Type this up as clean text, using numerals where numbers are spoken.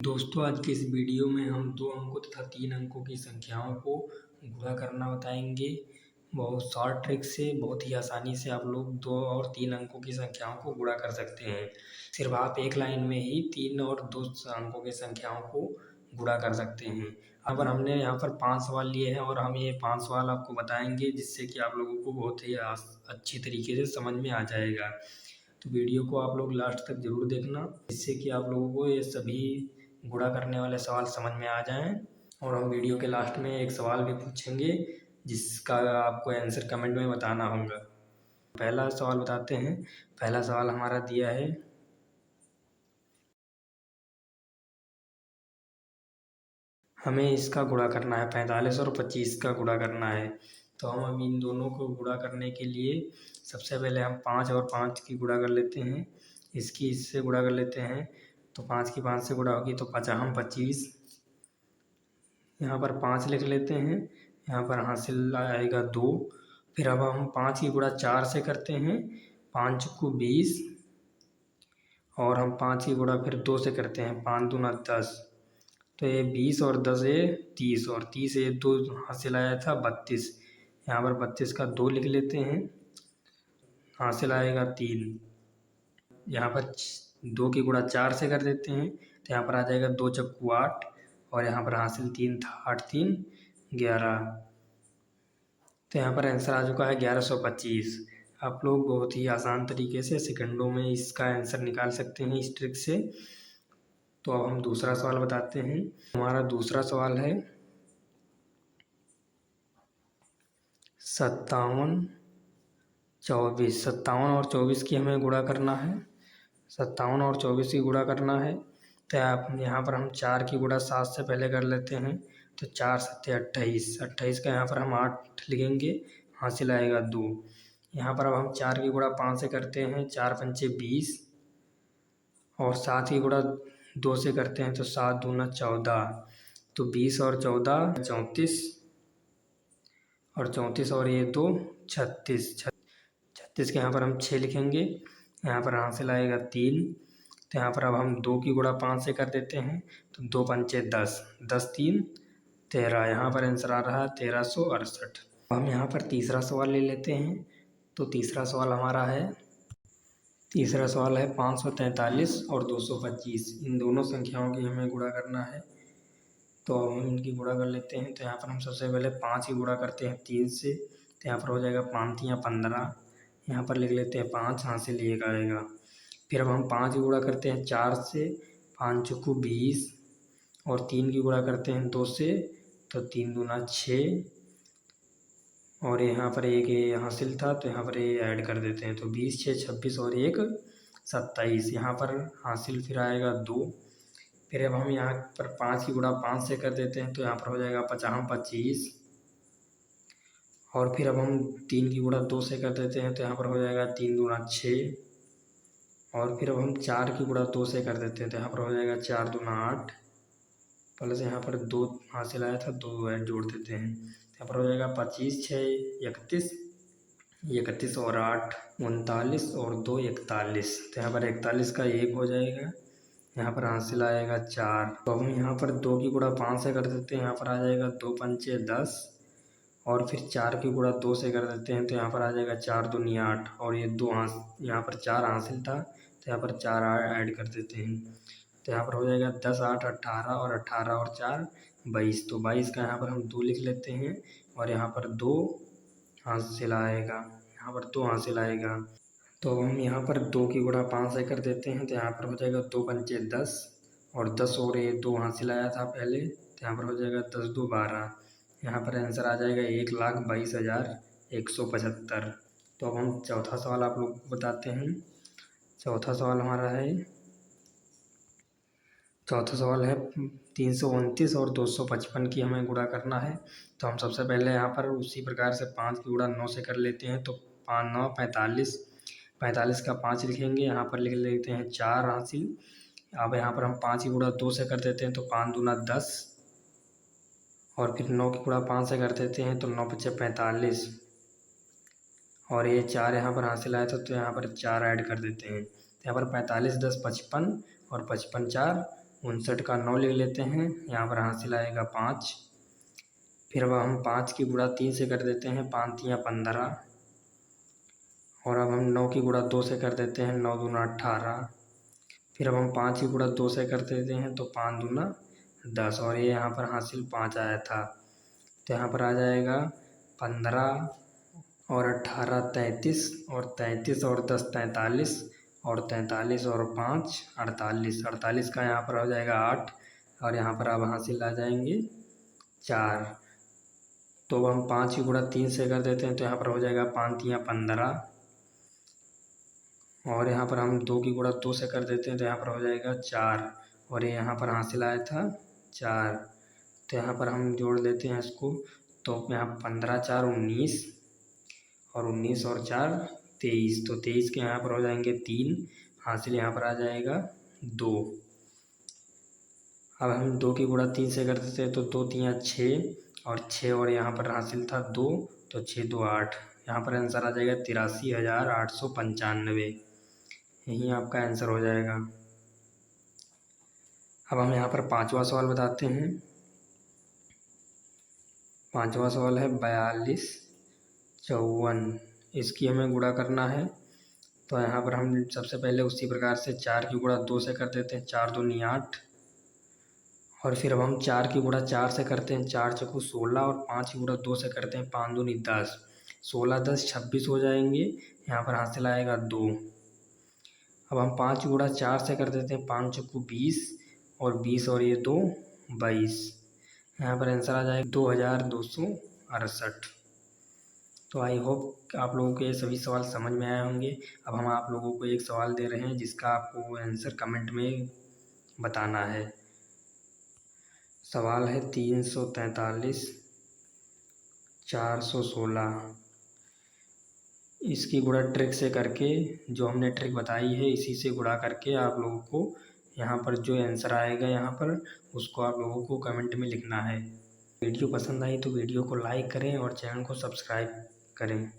दोस्तों आज के इस वीडियो में हम 2 अंकों तथा 3 अंकों की संख्याओं को गुणा करना बताएंगे। बहुत शॉर्ट ट्रिक से बहुत ही आसानी से आप लोग 2 और 3 अंकों की संख्याओं को गुणा कर सकते हैं। सिर्फ आप एक लाइन में ही 3 और 2 अंकों की संख्याओं को गुणा कर सकते हैं। अब हमने यहाँ पर 5 सवाल लिए हैं और हम ये 5 सवाल आपको बताएंगे जिससे कि आप लोगों को बहुत ही अच्छी तरीके से समझ में आ जाएगा। तो वीडियो को आप लोग लास्ट तक ज़रूर देखना जिससे कि आप लोगों को ये सभी गुणा करने वाले सवाल समझ में आ जाएं। और हम वीडियो के लास्ट में एक सवाल भी पूछेंगे जिसका आपको आंसर कमेंट में बताना होगा। पहला सवाल बताते हैं। पहला सवाल हमारा दिया है, हमें इसका गुणा करना है, 45 और 25 का गुणा करना है। तो हम अब इन दोनों को गुणा करने के लिए सबसे पहले हम 5 और 5 की गुणा कर लेते हैं, इसकी इससे गुणा कर लेते हैं। तो 5 की 5 से गुणा होगी तो 5 25, यहाँ पर 5 लिख लेते हैं, यहाँ पर हासिल आएगा 2। फिर अब हम 5 की गुणा 4 से करते हैं, 5 को 20, और हम 5 की गुणा फिर 2 से करते हैं, 5 दूना 10। तो ये 20 और 10 है 30, और 30 ये 2 हासिल आया था 32। यहाँ पर 32 का 2 लिख लेते हैं, हासिल आएगा 3। यहाँ पर 2 की गुणा 4 से कर देते हैं तो यहाँ पर आ जाएगा 2 चक्कू 8, और यहाँ पर हासिल 3 था, 8 3 11। तो यहाँ पर आंसर आ चुका है 1125। आप लोग बहुत ही आसान तरीके से सेकंडों में इसका आंसर निकाल सकते हैं इस ट्रिक से। तो अब हम दूसरा सवाल बताते हैं। हमारा दूसरा सवाल है 57 24। 57 और 24 की हमें गुणा करना है, 57 और 24 की गुणा करना है। तो आप यहाँ पर हम 4 की गुणा 7 से पहले कर लेते हैं, तो 4 7 28, 28 का यहाँ पर हम 8 लिखेंगे, हासिल आएगा 2। यहाँ पर अब हम 4 की गुणा 5 से करते हैं, 4 पंचे 20, और 7 की गुणा 2 से करते हैं तो 7 दूना 14। तो 20 और 14 34, और 34 और ये 2 36, 36 के यहाँ पर हम 6 लिखेंगे, यहाँ पर हासिल आएगा 3। तो यहाँ पर अब हम 2 की गुणा 5 से कर देते हैं, तो 2 पंचे 10, 10 3 13, यहाँ पर आंसर आ रहा है 1368। हम यहाँ पर तीसरा सवाल ले लेते हैं। तो तीसरा सवाल हमारा है, तीसरा सवाल है 543 और 225। इन दोनों संख्याओं की हमें गुणा करना है। तो हम इनकी गुणा कर लेते हैं। तो यहाँ पर हम सबसे पहले 5 की गुणा करते हैं 3 से, तो यहाँ पर हो जाएगा 5 या 15, यहाँ पर लिख लेते हैं 5, हासिल 1 आएगा। फिर अब हम 5 की गुणा करते हैं 4 से, 5 को 20, और 3 की गुणा करते हैं 2 से, तो 3 दूना 6, और यहाँ पर एक ये हासिल था तो यहाँ पर ये ऐड कर देते हैं, तो 20 6 26 और 1 27, यहाँ पर हासिल फिर आएगा 2। फिर अब हम यहाँ पर 5 की गुणा 5 से कर देते हैं, तो यहाँ पर हो जाएगा 50 25, और फिर अब हम 3 की गुणा 2 से कर देते हैं, तो यहाँ पर हो जाएगा 3 दूना 6, और फिर अब हम 4 की गुणा 2 से कर देते हैं, तो यहाँ पर हो जाएगा 4 दूना 8, प्लस यहाँ पर 2 हासिल आया था, 2 ऐड जोड़ देते हैं, यहाँ पर हो जाएगा 25 6 31, 31 और 8 39, और 2 41। तो यहाँ पर 41 का 1 हो जाएगा, यहाँ पर हासिल आएगा 4। तो हम यहाँ पर 2 की गुणा 5 से कर देते हैं, यहाँ पर आ जाएगा 2 पंचे 10, और फिर 4 की गुणा 2 से कर देते हैं, तो यहाँ पर आ जाएगा 4 दूनी 8, और ये 2 यहाँ पर 4 हासिल था तो यहाँ पर 4 ऐड कर देते हैं, तो यहाँ पर हो जाएगा 10 8 18, और 18 और 4 22। तो 22 का यहाँ पर हम 2 लिख लेते हैं, और यहाँ पर 2 हासिल आएगा, यहाँ पर 2 हासिल आएगा। तो हम यहाँ पर 2 की गुणा 5 से कर देते हैं, तो यहाँ पर हो जाएगा 2 पंचे 10, और 10 और ये 2 हासिल आया था पहले, तो यहाँ पर हो जाएगा 10 2 12, यहाँ पर आंसर आ जाएगा 1,22,175। तो अब हम चौथा सवाल आप लोग को बताते हैं। चौथा सवाल हमारा है, चौथा सवाल है 329 और 255 की हमें गुणा करना है। तो हम सबसे पहले यहाँ पर उसी प्रकार से 5 की गुणा 9 से कर लेते हैं, तो 5 9 45, 45 का 5 लिखेंगे, यहाँ पर लिख लेते हैं 4 हासिल। अब यहाँ पर हम 5 की गुणा 2 से कर देते हैं, तो 5 दूना 10, और फिर 9 की गुणा 5 से कर देते हैं, तो 9 5 45, और ये 4 यहाँ पर हासिल आया था तो यहाँ पर 4 ऐड कर देते हैं, तो यहाँ पर 45 10 55, और 55 4 59 का 9 लिख लेते हैं, यहाँ पर हासिल आएगा 5। फिर अब हम 5 की गुणा 3 से कर देते हैं, 5 तियाँ 15। और अब हम 9 की गुणा 2 से कर देते हैं, 9 दूना 18। फिर अब हम 5 की गुणा 2 से कर देते हैं तो 5 दूना 10, और ये यहाँ पर हासिल 5 आया था। तो यहाँ पर आ जाएगा 15 और 18 33, और 33 और 10 43, और 43 और 5 48। 48 का यहाँ पर हो जाएगा 8, और यहाँ पर अब हासिल आ जाएंगे 4। तो अब हम 5 की गुणा 3 से कर देते हैं तो यहाँ पर हो जाएगा 5 तियाँ 15, और यहाँ पर हम 2 की गुणा 2 से कर देते हैं तो यहाँ पर हो जाएगा 4, और ये यहाँ पर हासिल आया था 4। तो यहाँ पर हम जोड़ देते हैं इसको, तो यहाँ 15 4 19, और 19 और 4 23। तो 23 के यहाँ पर हो जाएंगे 3, हासिल यहाँ पर आ जाएगा 2। अब हम 2 की गुणा 3 से कर देते हैं तो 2 तियाँ 6, और 6 और यहाँ पर हासिल था 2, तो 6 2 8। यहाँ पर आंसर आ जाएगा 83,895। यही आपका आंसर हो जाएगा। अब हम यहाँ पर पांचवा सवाल बताते हैं। पांचवा सवाल है 42 54, इसकी हमें गुणा करना है। तो यहाँ पर हम सबसे पहले उसी प्रकार से 4 की गुणा 2 से कर देते हैं, 4 दूनी 8। और फिर अब हम 4 की गुणा 4 से करते हैं, 4 चौको 16, और 5 की गुणा 2 से करते हैं, 5 दूनी 10। 16 10 26 हो जाएंगे, यहाँ पर हासिल आएगा 2। अब हम 5 गुणा 4 से कर देते हैं, 5 चौको 20, और 20 और ये 2 22। यहाँ पर आंसर आ जाएगा 2268। तो आई होप आप लोगों के सभी सवाल समझ में आए होंगे। अब हम आप लोगों को एक सवाल दे रहे हैं जिसका आपको आंसर कमेंट में बताना है। सवाल है 343 416, इसकी गुणा ट्रिक से करके, जो हमने ट्रिक बताई है इसी से गुणा करके आप लोगों को यहाँ पर जो आंसर आएगा यहाँ पर उसको आप लोगों को कमेंट में लिखना है। वीडियो पसंद आई तो वीडियो को लाइक करें और चैनल को सब्सक्राइब करें।